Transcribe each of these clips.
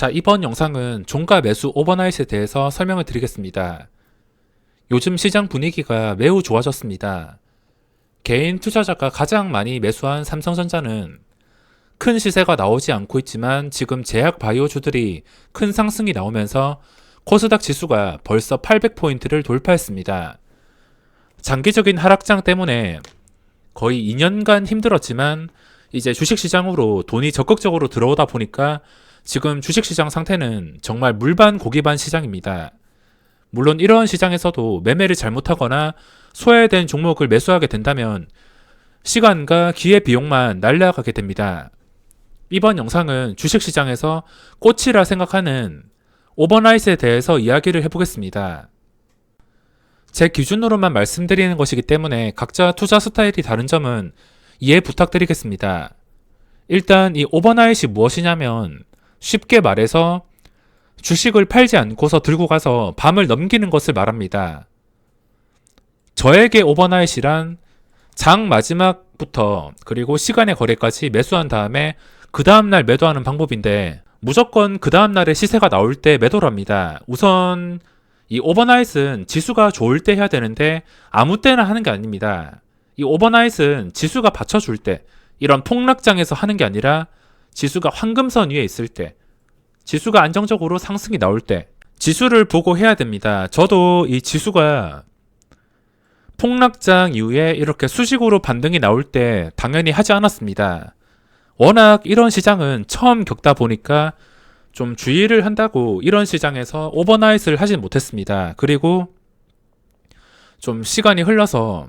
자, 이번 영상은 종가 매수 오버나잇에 대해서 설명을 드리겠습니다. 요즘 시장 분위기가 매우 좋아졌습니다. 개인 투자자가 가장 많이 매수한 삼성전자는 큰 시세가 나오지 않고 있지만 지금 제약 바이오주들이 큰 상승이 나오면서 코스닥 지수가 벌써 800포인트를 돌파했습니다. 장기적인 하락장 때문에 거의 2년간 힘들었지만 이제 주식시장으로 돈이 적극적으로 들어오다 보니까 지금 주식시장 상태는 정말 물반 고기반 시장입니다. 물론 이런 시장에서도 매매를 잘못하거나 소외된 종목을 매수하게 된다면 시간과 기회 비용만 날라가게 됩니다. 이번 영상은 주식시장에서 꽃이라 생각하는 오버나잇에 대해서 이야기를 해보겠습니다. 제 기준으로만 말씀드리는 것이기 때문에 각자 투자 스타일이 다른 점은 이해 부탁드리겠습니다. 일단 이 오버나잇이 무엇이냐면 쉽게 말해서 주식을 팔지 않고서 들고 가서 밤을 넘기는 것을 말합니다. 저에게 오버나잇이란 장 마지막부터 그리고 시간의 거래까지 매수한 다음에 그 다음날 매도하는 방법인데 무조건 그 다음날에 시세가 나올 때 매도를 합니다. 우선 이 오버나잇은 지수가 좋을 때 해야 되는데 아무 때나 하는 게 아닙니다. 이 오버나잇은 지수가 받쳐줄 때 이런 폭락장에서 하는 게 아니라 지수가 황금선 위에 있을 때, 지수가 안정적으로 상승이 나올 때 지수를 보고 해야 됩니다. 저도 이 지수가 폭락장 이후에 이렇게 수직으로 반등이 나올 때 당연히 하지 않았습니다. 워낙 이런 시장은 처음 겪다 보니까 좀 주의를 한다고 이런 시장에서 오버나잇을 하진 못했습니다. 그리고 좀 시간이 흘러서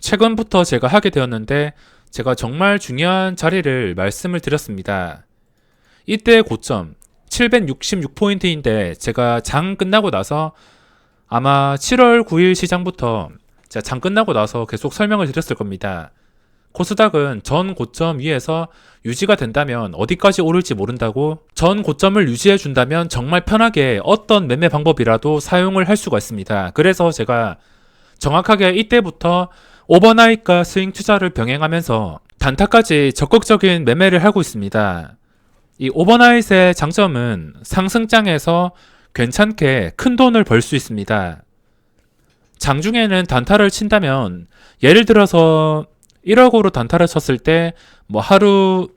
최근부터 제가 하게 되었는데 제가 정말 중요한 자리를 말씀을 드렸습니다. 이때 고점 766포인트인데 제가 장 끝나고 나서 아마 7월 9일 시장부터 제가 장 끝나고 나서 계속 설명을 드렸을 겁니다. 코스닥은 전 고점 위에서 유지가 된다면 어디까지 오를지 모른다고, 전 고점을 유지해 준다면 정말 편하게 어떤 매매 방법이라도 사용을 할 수가 있습니다. 그래서 제가 정확하게 이때부터 오버나잇과 스윙 투자를 병행하면서 단타까지 적극적인 매매를 하고 있습니다. 이 오버나잇의 장점은 상승장에서 괜찮게 큰 돈을 벌 수 있습니다. 장중에는 단타를 친다면 예를 들어서 1억으로 단타를 쳤을 때 뭐 하루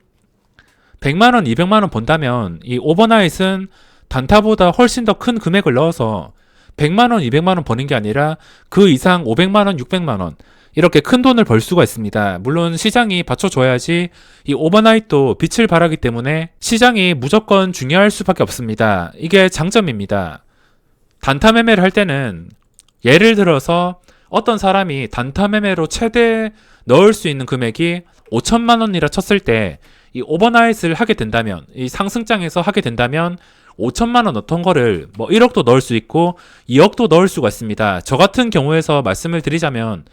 100만원, 200만원 번다면 이 오버나잇은 단타보다 훨씬 더 큰 금액을 넣어서 100만원, 200만원 버는 게 아니라 그 이상 500만원, 600만원 이렇게 큰 돈을 벌 수가 있습니다. 물론 시장이 받쳐줘야지 이 오버나잇도 빛을 발하기 때문에 시장이 무조건 중요할 수밖에 없습니다. 이게 장점입니다. 단타 매매를 할 때는 예를 들어서 어떤 사람이 단타 매매로 최대 넣을 수 있는 금액이 5천만 원이라 쳤을 때 이 오버나잇을 하게 된다면, 이 상승장에서 하게 된다면 5천만 원 넣던 거를 뭐 1억도 넣을 수 있고 2억도 넣을 수가 있습니다. 저 같은 경우에서 말씀을 드리자면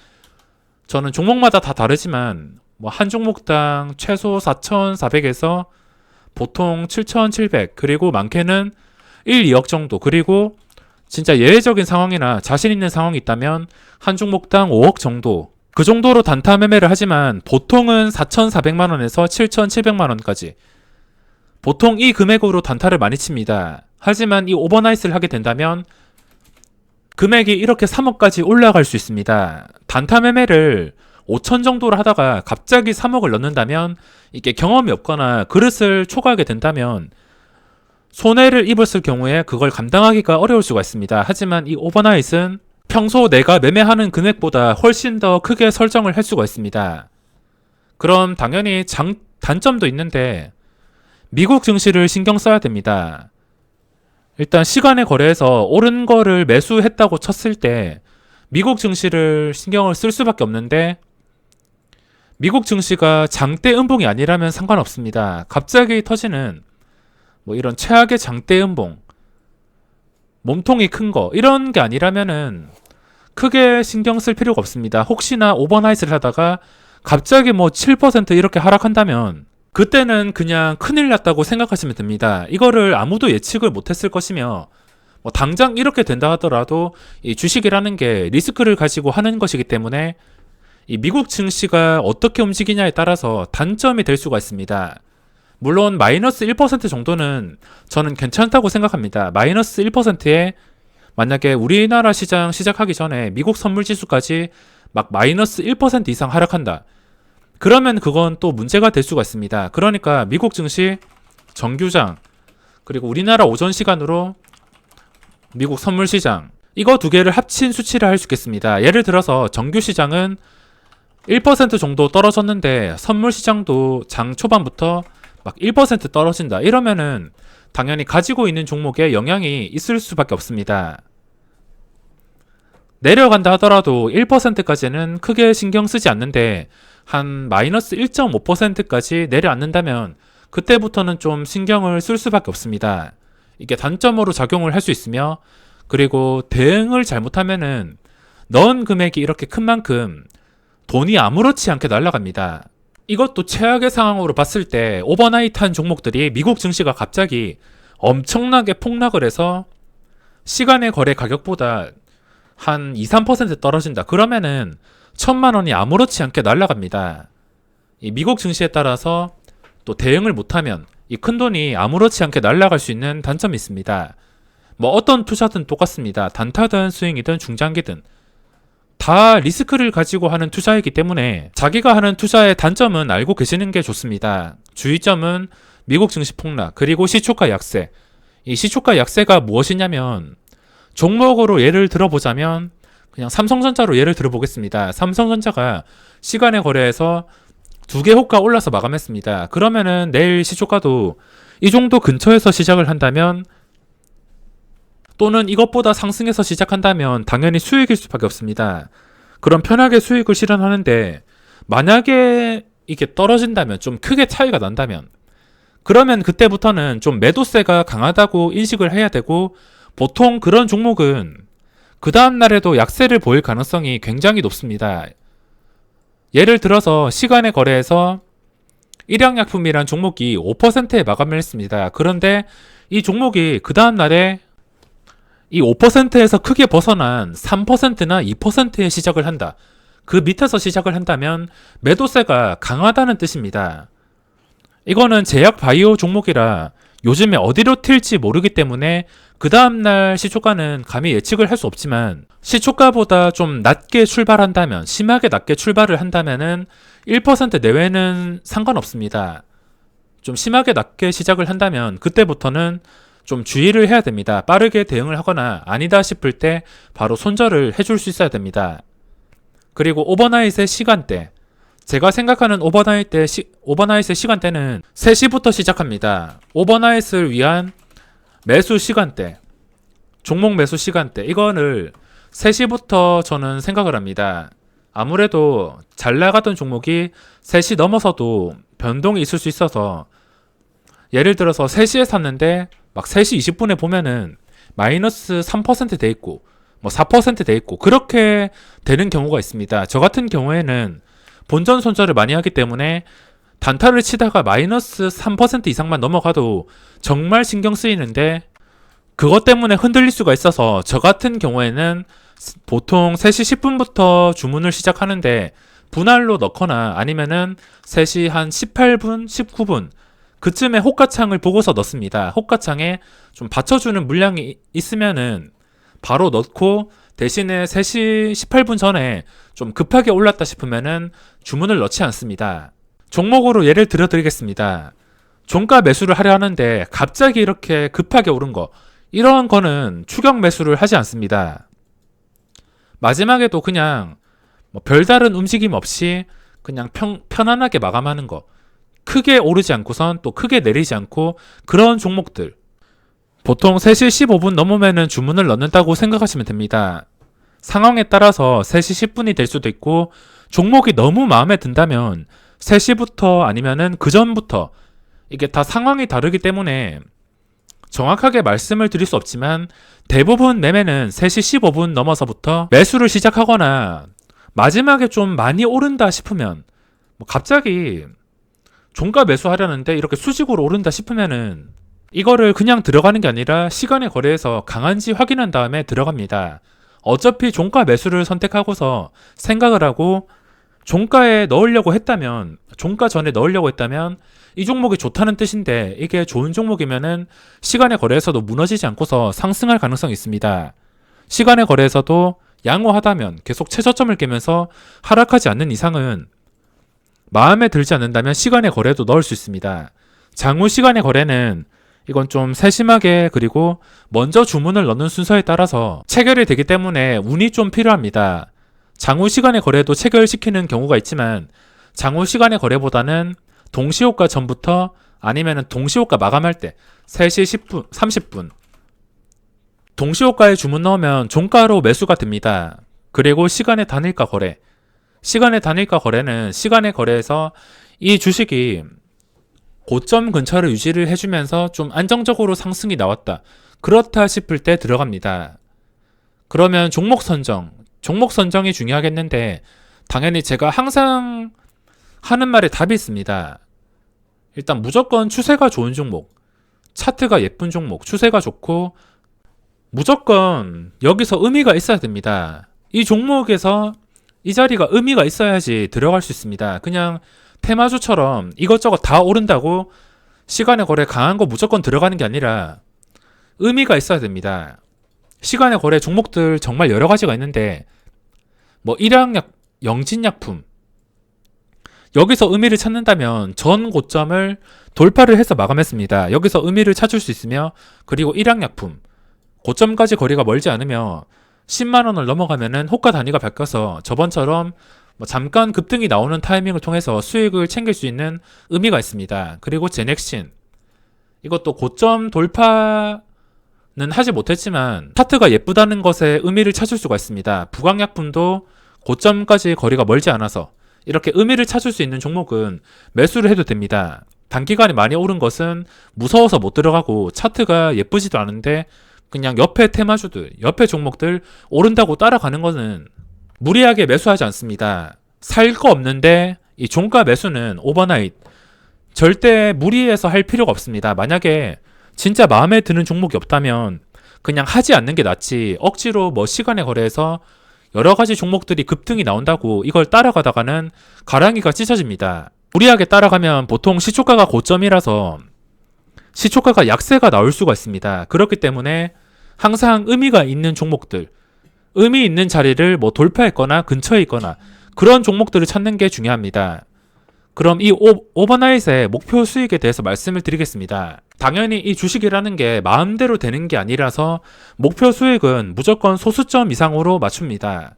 저는 종목마다 다 다르지만 뭐 한 종목당 최소 4,400에서 보통 7,700 그리고 많게는 1, 2억 정도, 그리고 진짜 예외적인 상황이나 자신 있는 상황이 있다면 한 종목당 5억 정도, 그 정도로 단타 매매를 하지만 보통은 4,400만원에서 7,700만원까지 보통 이 금액으로 단타를 많이 칩니다. 하지만 이 오버나잇을 하게 된다면 금액이 이렇게 3억까지 올라갈 수 있습니다. 단타 매매를 5천 정도로 하다가 갑자기 3억을 넣는다면 이게 경험이 없거나 그릇을 초과하게 된다면 손해를 입었을 경우에 그걸 감당하기가 어려울 수가 있습니다. 하지만 이 오버나잇은 평소 내가 매매하는 금액보다 훨씬 더 크게 설정을 할 수가 있습니다. 그럼 당연히 단점도 있는데 미국 증시를 신경 써야 됩니다. 일단 시간의 거래에서 오른 거를 매수했다고 쳤을 때 미국 증시를 신경을 쓸 수밖에 없는데 미국 증시가 장대 음봉이 아니라면 상관없습니다. 갑자기 터지는 뭐 이런 최악의 장대 음봉, 몸통이 큰 거 이런 게 아니라면은 크게 신경 쓸 필요가 없습니다. 혹시나 오버나잇을 하다가 갑자기 뭐 7% 이렇게 하락한다면 그때는 그냥 큰일 났다고 생각하시면 됩니다. 이거를 아무도 예측을 못했을 것이며 뭐 당장 이렇게 된다 하더라도 이 주식이라는 게 리스크를 가지고 하는 것이기 때문에 이 미국 증시가 어떻게 움직이냐에 따라서 단점이 될 수가 있습니다. 물론 마이너스 1% 정도는 저는 괜찮다고 생각합니다. 마이너스 1%에 만약에 우리나라 시장 시작하기 전에 미국 선물 지수까지 막 마이너스 1% 이상 하락한다. 그러면 그건 또 문제가 될 수가 있습니다. 그러니까 미국 증시 정규장 그리고 우리나라 오전 시간으로 미국 선물 시장 이거 두 개를 합친 수치를 할 수 있겠습니다. 예를 들어서 정규 시장은 1% 정도 떨어졌는데 선물 시장도 장 초반부터 막 1% 떨어진다. 이러면은 당연히 가지고 있는 종목에 영향이 있을 수밖에 없습니다. 내려간다 하더라도 1%까지는 크게 신경 쓰지 않는데 한 마이너스 1.5%까지 내려앉는다면 그때부터는 좀 신경을 쓸 수밖에 없습니다. 이게 단점으로 작용을 할 수 있으며 그리고 대응을 잘못하면은 넣은 금액이 이렇게 큰 만큼 돈이 아무렇지 않게 날아갑니다. 이것도 최악의 상황으로 봤을 때 오버나이트한 종목들이 미국 증시가 갑자기 엄청나게 폭락을 해서 시간의 거래 가격보다 한 2, 3% 떨어진다. 그러면은 1,000만 원이 아무렇지 않게 날아갑니다. 이 미국 증시에 따라서 또 대응을 못하면 이 큰돈이 아무렇지 않게 날아갈 수 있는 단점이 있습니다. 뭐 어떤 투자든 똑같습니다. 단타든 스윙이든 중장기든 다 리스크를 가지고 하는 투자이기 때문에 자기가 하는 투자의 단점은 알고 계시는 게 좋습니다. 주의점은 미국 증시 폭락 그리고 시초가 약세. 이 시초가 약세가 무엇이냐면 종목으로 예를 들어보자면 그냥 삼성전자로 예를 들어보겠습니다. 삼성전자가 시간의 거래에서 2개 호가 올라서 마감했습니다. 그러면은 내일 시초가도 이 정도 근처에서 시작을 한다면 또는 이것보다 상승해서 시작한다면 당연히 수익일 수밖에 없습니다. 그럼 편하게 수익을 실현하는데 만약에 이게 떨어진다면 좀 크게 차이가 난다면 그러면 그때부터는 좀 매도세가 강하다고 인식을 해야 되고 보통 그런 종목은 그 다음날에도 약세를 보일 가능성이 굉장히 높습니다. 예를 들어서 시간의 거래에서 일양약품이란 종목이 5%에 마감을 했습니다. 그런데 이 종목이 그 다음날에 이 5%에서 크게 벗어난 3%나 2%에 시작을 한다. 그 밑에서 시작을 한다면 매도세가 강하다는 뜻입니다. 이거는 제약 바이오 종목이라 요즘에 어디로 튈지 모르기 때문에 그 다음날 시초가는 감히 예측을 할 수 없지만 시초가보다 좀 낮게 출발한다면 심하게 낮게 출발을 한다면은 1% 내외는 상관없습니다. 좀 심하게 낮게 시작을 한다면 그때부터는 좀 주의를 해야 됩니다. 빠르게 대응을 하거나 아니다 싶을 때 바로 손절을 해줄 수 있어야 됩니다. 그리고 오버나잇의 시간대. 제가 생각하는 오버나잇의 시간대는 3시부터 시작합니다. 오버나잇을 위한 매수 시간대. 종목 매수 시간대. 이거를 3시부터 저는 생각을 합니다. 아무래도 잘 나가던 종목이 3시 넘어서도 변동이 있을 수 있어서 예를 들어서 3시에 샀는데 막 3시 20분에 보면은 마이너스 3% 돼 있고 뭐 4% 돼 있고 그렇게 되는 경우가 있습니다. 저 같은 경우에는 본전 손절을 많이 하기 때문에 단타를 치다가 마이너스 3% 이상만 넘어가도 정말 신경 쓰이는데 그것 때문에 흔들릴 수가 있어서 저 같은 경우에는 보통 3시 10분부터 주문을 시작하는데 분할로 넣거나 아니면은 3시 한 18분, 19분 그쯤에 호가창을 보고서 넣습니다. 호가창에 좀 받쳐주는 물량이 있으면은 바로 넣고 대신에 3시 18분 전에 좀 급하게 올랐다 싶으면은 주문을 넣지 않습니다. 종목으로 예를 들어드리겠습니다. 종가 매수를 하려 하는데 갑자기 이렇게 급하게 오른 거 이런 거는 추격 매수를 하지 않습니다. 마지막에도 그냥 뭐 별다른 움직임 없이 그냥 편안하게 마감하는 거 크게 오르지 않고선 또 크게 내리지 않고 그런 종목들 보통 3시 15분 넘으면은 주문을 넣는다고 생각하시면 됩니다. 상황에 따라서 3시 10분이 될 수도 있고 종목이 너무 마음에 든다면 3시부터 아니면은 그 전부터 이게 다 상황이 다르기 때문에 정확하게 말씀을 드릴 수 없지만 대부분 매매는 3시 15분 넘어서부터 매수를 시작하거나 마지막에 좀 많이 오른다 싶으면 뭐 갑자기 종가 매수하려는데 이렇게 수직으로 오른다 싶으면은 이거를 그냥 들어가는 게 아니라 시간의 거래에서 강한지 확인한 다음에 들어갑니다. 어차피 종가 매수를 선택하고서 생각을 하고 종가에 넣으려고 했다면, 종가 전에 넣으려고 했다면 이 종목이 좋다는 뜻인데, 이게 좋은 종목이면은 시간의 거래에서도 무너지지 않고서 상승할 가능성이 있습니다. 시간의 거래에서도 양호하다면, 계속 최저점을 깨면서 하락하지 않는 이상은, 마음에 들지 않는다면 시간의 거래도 넣을 수 있습니다. 장후 시간의 거래는 이건 좀 세심하게, 그리고 먼저 주문을 넣는 순서에 따라서 체결이 되기 때문에 운이 좀 필요합니다. 장후 시간의 거래도 체결시키는 경우가 있지만, 장후 시간의 거래보다는 동시호가 전부터, 아니면 동시호가 마감할 때 3시 10분, 30분 동시호가에 주문 넣으면 종가로 매수가 됩니다. 그리고 시간의 단일가 거래, 시간의 단일가 거래는 시간의 거래에서 이 주식이 고점 근처를 유지를 해주면서 좀 안정적으로 상승이 나왔다, 그렇다 싶을 때 들어갑니다. 그러면 종목 선정이 중요하겠는데, 당연히 제가 항상 하는 말에 답이 있습니다. 일단 무조건 추세가 좋은 종목, 차트가 예쁜 종목, 추세가 좋고 무조건 여기서 의미가 있어야 됩니다. 이 종목에서 이 자리가 의미가 있어야지 들어갈 수 있습니다. 그냥 테마주처럼 이것저것 다 오른다고 시간의 거래 강한 거 무조건 들어가는 게 아니라 의미가 있어야 됩니다. 시간의 거래 종목들 정말 여러 가지가 있는데, 뭐 일양약, 영진약품, 여기서 의미를 찾는다면 전 고점을 돌파를 해서 마감했습니다. 여기서 의미를 찾을 수 있으며, 그리고 일양약품 고점까지 거리가 멀지 않으며 10만원을 넘어가면은 호가 단위가 바뀌어서 저번처럼 뭐 잠깐 급등이 나오는 타이밍을 통해서 수익을 챙길 수 있는 의미가 있습니다. 그리고 제넥신, 이것도 고점 돌파는 하지 못했지만 차트가 예쁘다는 것에 의미를 찾을 수가 있습니다. 부강약품도 고점까지 거리가 멀지 않아서 이렇게 의미를 찾을 수 있는 종목은 매수를 해도 됩니다. 단기간에 많이 오른 것은 무서워서 못 들어가고, 차트가 예쁘지도 않은데 그냥 옆에 테마주들, 옆에 종목들 오른다고 따라가는 것은 무리하게 매수하지 않습니다. 살 거 없는데 이 종가 매수는 오버나잇 절대 무리해서 할 필요가 없습니다. 만약에 진짜 마음에 드는 종목이 없다면 그냥 하지 않는 게 낫지, 억지로 뭐 시간에 거래해서 여러 가지 종목들이 급등이 나온다고 이걸 따라가다가는 가랑이가 찢어집니다. 무리하게 따라가면 보통 시초가가 고점이라서 시초가가 약세가 나올 수가 있습니다. 그렇기 때문에 항상 의미가 있는 종목들, 의미 있는 자리를 뭐 돌파했거나 근처에 있거나 그런 종목들을 찾는 게 중요합니다. 그럼 이 오버나잇의 목표 수익에 대해서 말씀을 드리겠습니다. 당연히 이 주식이라는 게 마음대로 되는 게 아니라서 목표 수익은 무조건 소수점 이상으로 맞춥니다.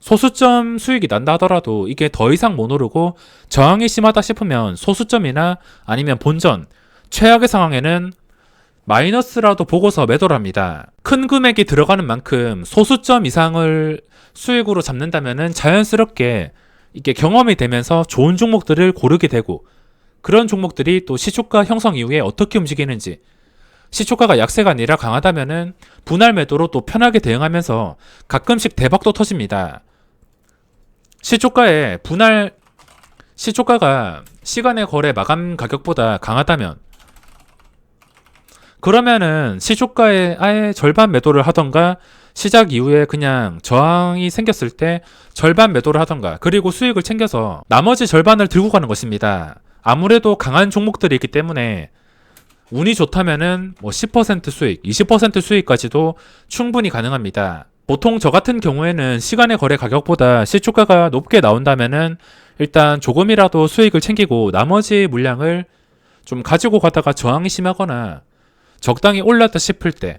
소수점 수익이 난다 하더라도 이게 더 이상 못 오르고 저항이 심하다 싶으면 소수점이나 아니면 본전, 최악의 상황에는 마이너스라도 보고서 매도를 합니다. 큰 금액이 들어가는 만큼 소수점 이상을 수익으로 잡는다면은 자연스럽게 이게 경험이 되면서 좋은 종목들을 고르게 되고, 그런 종목들이 또 시초가 형성 이후에 어떻게 움직이는지, 시초가가 약세가 아니라 강하다면은 분할 매도로 또 편하게 대응하면서 가끔씩 대박도 터집니다. 시초가가 시간의 거래 마감 가격보다 강하다면, 그러면은 시초가의 아예 절반 매도를 하던가, 시작 이후에 그냥 저항이 생겼을 때 절반 매도를 하던가, 그리고 수익을 챙겨서 나머지 절반을 들고 가는 것입니다. 아무래도 강한 종목들이 있기 때문에 운이 좋다면은 뭐 10% 수익, 20% 수익까지도 충분히 가능합니다. 보통 저 같은 경우에는 시간의 거래 가격보다 시초가가 높게 나온다면은 일단 조금이라도 수익을 챙기고 나머지 물량을 좀 가지고 가다가 저항이 심하거나 적당히 올랐다 싶을 때,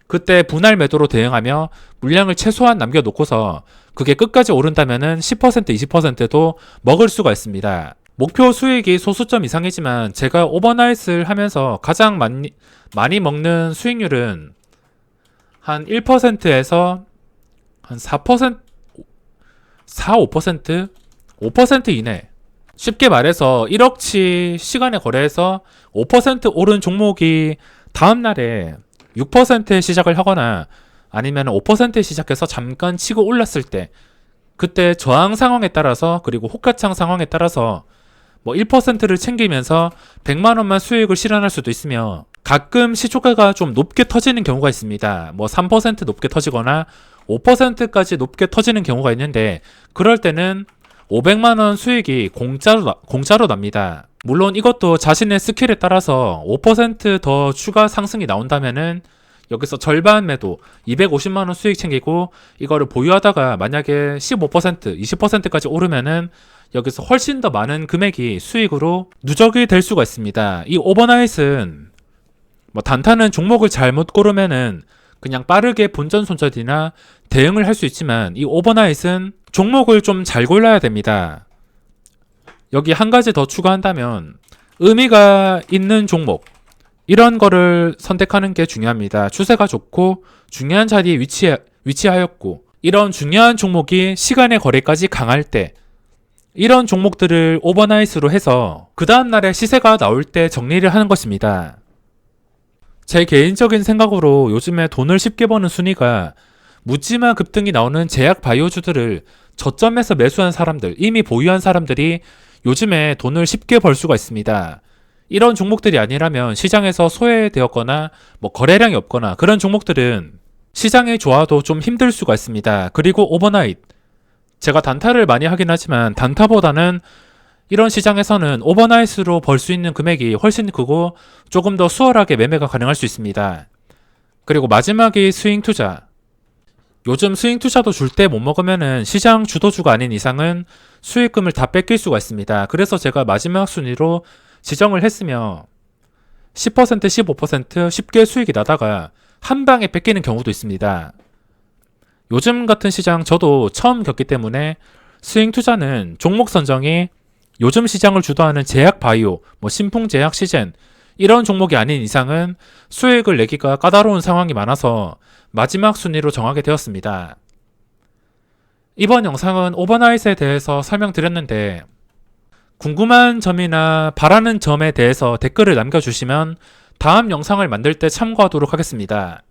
그때 분할 매도로 대응하며 물량을 최소한 남겨놓고서 그게 끝까지 오른다면은 10%, 20%도 먹을 수가 있습니다. 목표 수익이 소수점 이상이지만 제가 오버나잇을 하면서 가장 많이 먹는 수익률은 한 1%에서 한 4%, 5%? 5% 이내. 쉽게 말해서 1억치 시간에 거래해서 5% 오른 종목이 다음날에 6%에 시작을 하거나 아니면 5%에 시작해서 잠깐 치고 올랐을 때, 그때 저항 상황에 따라서 그리고 호가창 상황에 따라서 뭐 1%를 챙기면서 100만원만 수익을 실현할 수도 있으며, 가끔 시초가가 좀 높게 터지는 경우가 있습니다. 뭐 3% 높게 터지거나 5%까지 높게 터지는 경우가 있는데, 그럴 때는 500만원 수익이 공짜로 납니다. 물론 이것도 자신의 스킬에 따라서 5% 더 추가 상승이 나온다면은 여기서 절반 매도 250만원 수익 챙기고 이거를 보유하다가 만약에 15%, 20%까지 오르면은 여기서 훨씬 더 많은 금액이 수익으로 누적이 될 수가 있습니다. 이 오버나잇은 뭐 단타는 종목을 잘못 고르면은 그냥 빠르게 본전 손절이나 대응을 할 수 있지만 이 오버나잇은 종목을 좀 잘 골라야 됩니다. 여기 한 가지 더 추가한다면 의미가 있는 종목 이런 거를 선택하는 게 중요합니다. 추세가 좋고 중요한 자리에 위치하였고 이런 중요한 종목이 시간의 거래까지 강할 때 이런 종목들을 오버나잇으로 해서 그 다음날에 시세가 나올 때 정리를 하는 것입니다. 제 개인적인 생각으로 요즘에 돈을 쉽게 버는 순위가 묻지마 급등이 나오는 제약 바이오주들을 저점에서 매수한 사람들, 이미 보유한 사람들이 요즘에 돈을 쉽게 벌 수가 있습니다. 이런 종목들이 아니라면 시장에서 소외되었거나 뭐 거래량이 없거나 그런 종목들은 시장이 좋아도 좀 힘들 수가 있습니다. 그리고 오버나잇, 제가 단타를 많이 하긴 하지만 단타보다는 이런 시장에서는 오버나잇으로 벌 수 있는 금액이 훨씬 크고 조금 더 수월하게 매매가 가능할 수 있습니다. 그리고 마지막이 스윙 투자. 요즘 스윙 투자도 줄 때 못 먹으면은 시장 주도주가 아닌 이상은 수익금을 다 뺏길 수가 있습니다. 그래서 제가 마지막 순위로 지정을 했으며 10%, 15% 쉽게 수익이 나다가 한 방에 뺏기는 경우도 있습니다. 요즘 같은 시장 저도 처음 겪기 때문에 스윙 투자는 종목 선정이 요즘 시장을 주도하는 제약 바이오, 뭐 신풍 제약 시젠 이런 종목이 아닌 이상은 수익을 내기가 까다로운 상황이 많아서 마지막 순위로 정하게 되었습니다. 이번 영상은 오버나잇에 대해서 설명드렸는데 궁금한 점이나 바라는 점에 대해서 댓글을 남겨주시면 다음 영상을 만들 때 참고하도록 하겠습니다.